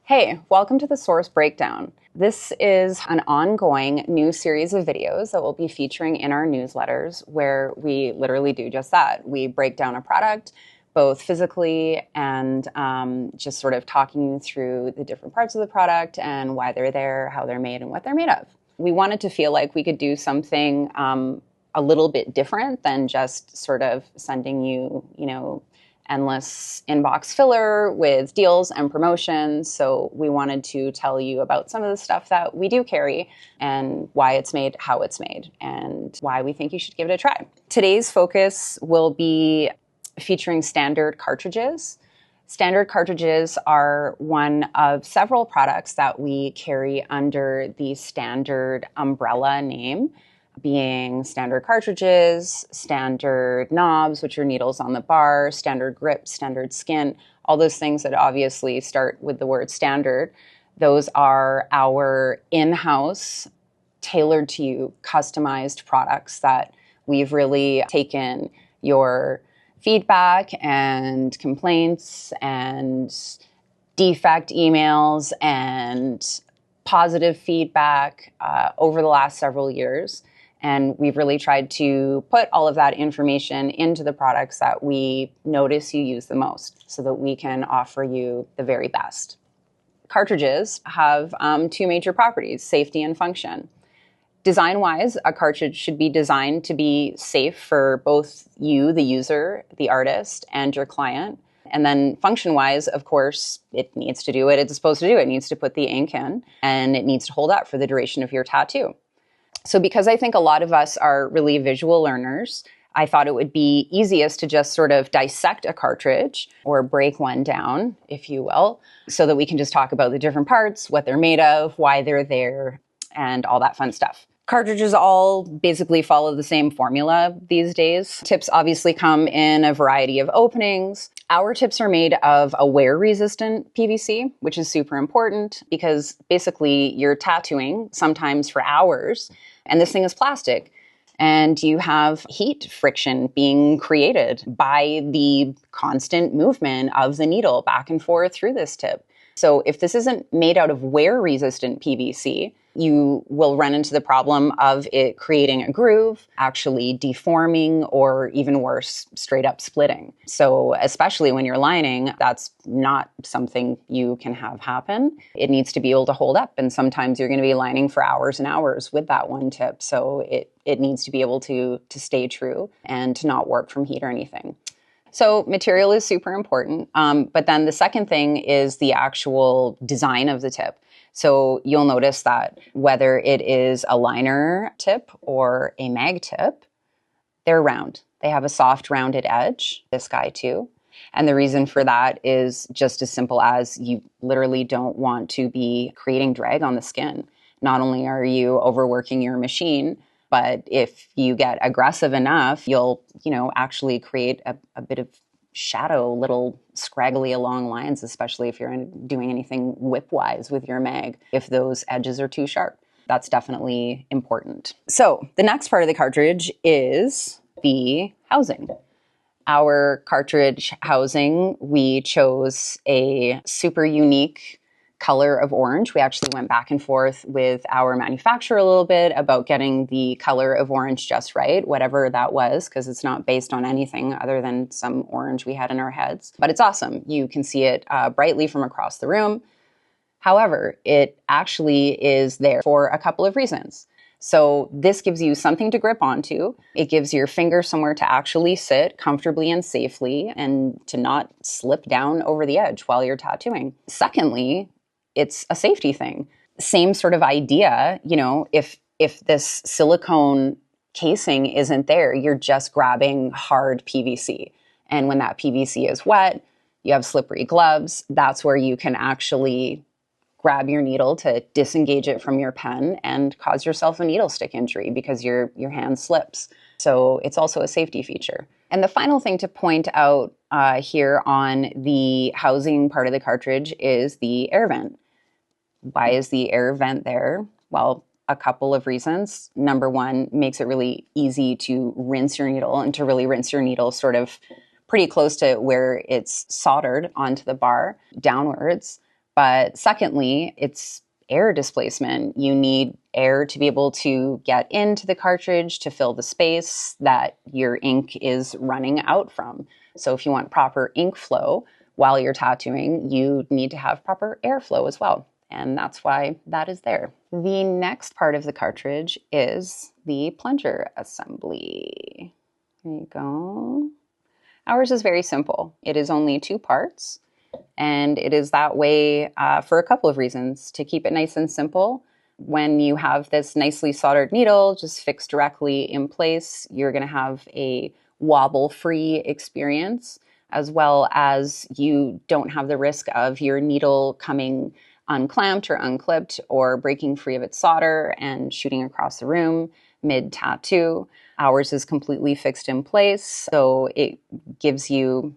Hey, welcome to the Source Breakdown. This is an ongoing new series of videos that we'll be featuring in our newsletters where we literally do just that. We break down a product, both physically and just sort of talking you through the different parts of the product and why they're there, how they're made, and what they're made of. We wanted to feel like we could do something a little bit different than just sort of sending you, endless inbox filler with deals and promotions. So we wanted to tell you about some of the stuff that we do carry and why it's made, how it's made, and why we think you should give it a try. Today's focus will be featuring standard cartridges. Standard cartridges are one of several products that we carry under the standard umbrella name, being standard cartridges, standard knobs, which are needles on the bar, standard grip, standard skin, all those things that obviously start with the word standard. Those are our in-house, tailored to you, customized products that we've really taken your feedback and complaints and defect emails and positive feedback over the last several years. And we've really tried to put all of that information into the products that we notice you use the most so that we can offer you the very best. Cartridges have two major properties, safety and function. Design-wise, a cartridge should be designed to be safe for both you, the user, the artist, and your client. And then function-wise, of course, it needs to do what it's supposed to do. It needs to put the ink in, and it needs to hold up for the duration of your tattoo. So because I think a lot of us are really visual learners, I thought it would be easiest to just sort of dissect a cartridge or break one down, if you will, so that we can just talk about the different parts, what they're made of, why they're there, and all that fun stuff. Cartridges all basically follow the same formula these days. Tips obviously come in a variety of openings. Our tips are made of a wear-resistant PVC, which is super important because basically you're tattooing sometimes for hours, and this thing is plastic. And you have heat friction being created by the constant movement of the needle back and forth through this tip. So if this isn't made out of wear-resistant PVC, you will run into the problem of it creating a groove, actually deforming, or even worse, straight up splitting. So especially when you're lining, that's not something you can have happen. It needs to be able to hold up. And sometimes you're going to be lining for hours and hours with that one tip. So it needs to be able to stay true and to not warp from heat or anything. So material is super important. But then the second thing is the actual design of the tip. So you'll notice that whether it is a liner tip or a mag tip, they're round. They have a soft rounded edge, this guy too. And the reason for that is just as simple as you literally don't want to be creating drag on the skin. Not only are you overworking your machine, but if you get aggressive enough, you'll, actually create a bit of shadow, little scraggly along lines, especially if you're doing anything whip-wise with your mag, if those edges are too sharp. That's definitely important. So the next part of the cartridge is the housing. Our cartridge housing, we chose a super unique color of orange. We actually went back and forth with our manufacturer a little bit about getting the color of orange just right, whatever that was, because it's not based on anything other than some orange we had in our heads. But it's awesome. You can see it brightly from across the room. However, it actually is there for a couple of reasons. So this gives you something to grip onto. It gives your finger somewhere to actually sit comfortably and safely and to not slip down over the edge while you're tattooing. Secondly, it's a safety thing. Same sort of idea, if this silicone casing isn't there, you're just grabbing hard PVC. And when that PVC is wet, you have slippery gloves. That's where you can actually grab your needle to disengage it from your pen and cause yourself a needle stick injury because your hand slips. So it's also a safety feature. And the final thing to point out here on the housing part of the cartridge is the air vent. Why is the air vent there? Well, a couple of reasons. Number one, makes it really easy to rinse your needle and to really rinse your needle sort of pretty close to where it's soldered onto the bar downwards. But secondly, it's air displacement. You need air to be able to get into the cartridge to fill the space that your ink is running out from. So if you want proper ink flow while you're tattooing, you need to have proper airflow as well. And that's why that is there. The next part of the cartridge is the plunger assembly. There you go. Ours is very simple. It is only 2 parts. And it is that way for a couple of reasons. To keep it nice and simple, when you have this nicely soldered needle just fixed directly in place, you're going to have a wobble-free experience, as well as you don't have the risk of your needle coming unclamped or unclipped or breaking free of its solder and shooting across the room mid-tattoo. Ours is completely fixed in place, so it gives you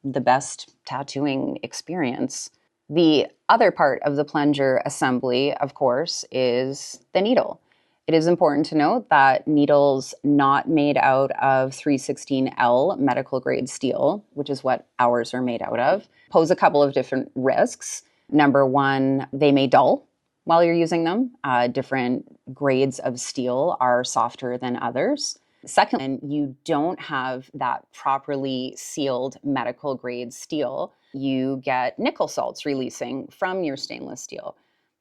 the best tattooing experience. The other part of the plunger assembly, of course, is the needle. It is important to note that needles not made out of 316L medical grade steel, which is what ours are made out of, pose a couple of different risks. Number one, they may dull while you're using them. Different grades of steel are softer than others. Second, you don't have that properly sealed medical grade steel. You get nickel salts releasing from your stainless steel.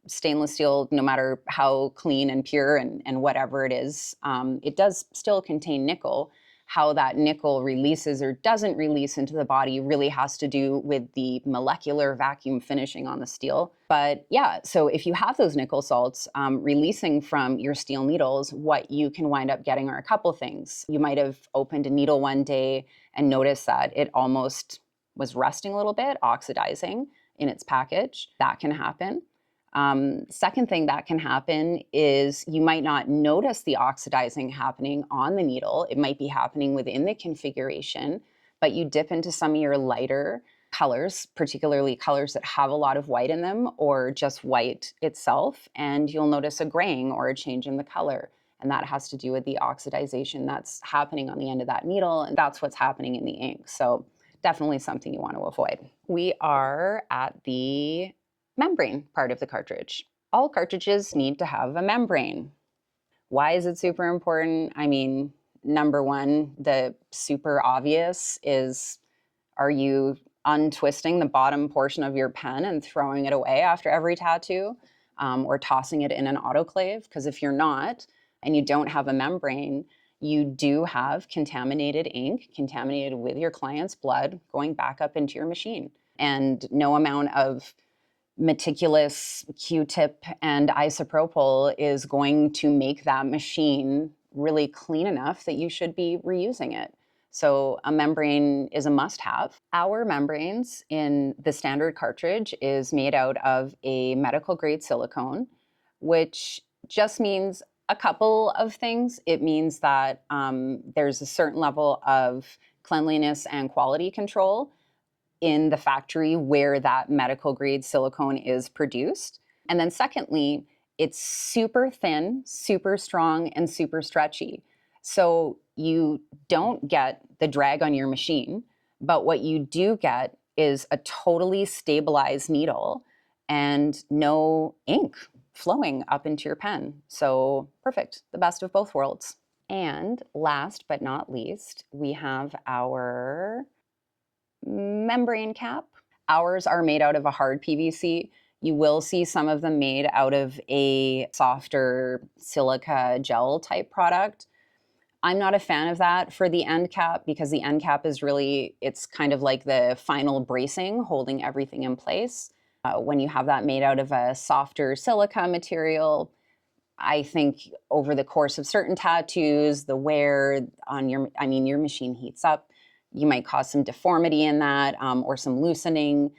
Stainless steel, no matter how clean and pure and whatever it is, it does still contain nickel. How that nickel releases or doesn't release into the body really has to do with the molecular vacuum finishing on the steel. But yeah, so if you have those nickel salts releasing from your steel needles, what you can wind up getting are a couple things. You might have opened a needle one day and noticed that it almost was rusting a little bit, oxidizing in its package. That can happen. Second thing that can happen is you might not notice the oxidizing happening on the needle. It might be happening within the configuration, but you dip into some of your lighter colors, particularly colors that have a lot of white in them or just white itself, and you'll notice a graying or a change in the color. And that has to do with the oxidization that's happening on the end of that needle, and that's what's happening in the ink. So definitely something you want to avoid. We are at the membrane part of the cartridge. All cartridges need to have a membrane. Why is it super important? I mean, number one, the super obvious is, are you untwisting the bottom portion of your pen and throwing it away after every tattoo, or tossing it in an autoclave? Because if you're not, and you don't have a membrane, you do have contaminated ink, contaminated with your client's blood, going back up into your machine. And no amount of meticulous Q-tip and isopropyl is going to make that machine really clean enough that you should be reusing it. So a membrane is a must-have. Our membranes in the standard cartridge is made out of a medical grade silicone, which just means a couple of things. It means that there's a certain level of cleanliness and quality control in the factory where that medical grade silicone is produced. And then secondly, it's super thin, super strong, and super stretchy. So you don't get the drag on your machine, but what you do get is a totally stabilized needle and no ink flowing up into your pen. So perfect, the best of both worlds. And last but not least, we have our membrane cap. Ours are made out of a hard PVC. You will see some of them made out of a softer silica gel type product. I'm not a fan of that for the end cap because the end cap is really, it's kind of like the final bracing holding everything in place. When you have that made out of a softer silica material, I think over the course of certain tattoos, the wear on your machine heats up. You might cause some deformity in that or some loosening,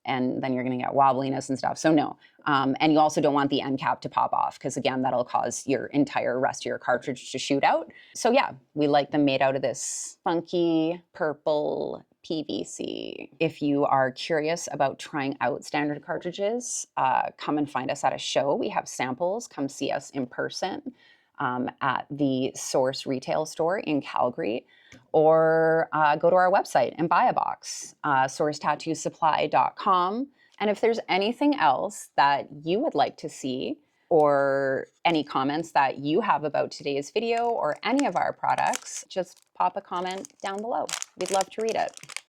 and then you're going to get wobbliness and stuff. So no. And you also don't want the end cap to pop off because, again, that'll cause your entire rest of your cartridge to shoot out. So yeah, we like them made out of this funky purple PVC. If you are curious about trying out standard cartridges, come and find us at a show. We have samples. Come see us in person at the Source retail store in Calgary, or go to our website and buy a box, sourcetattoosupply.com. And if there's anything else that you would like to see, or any comments that you have about today's video or any of our products, just pop a comment down below. We'd love to read it.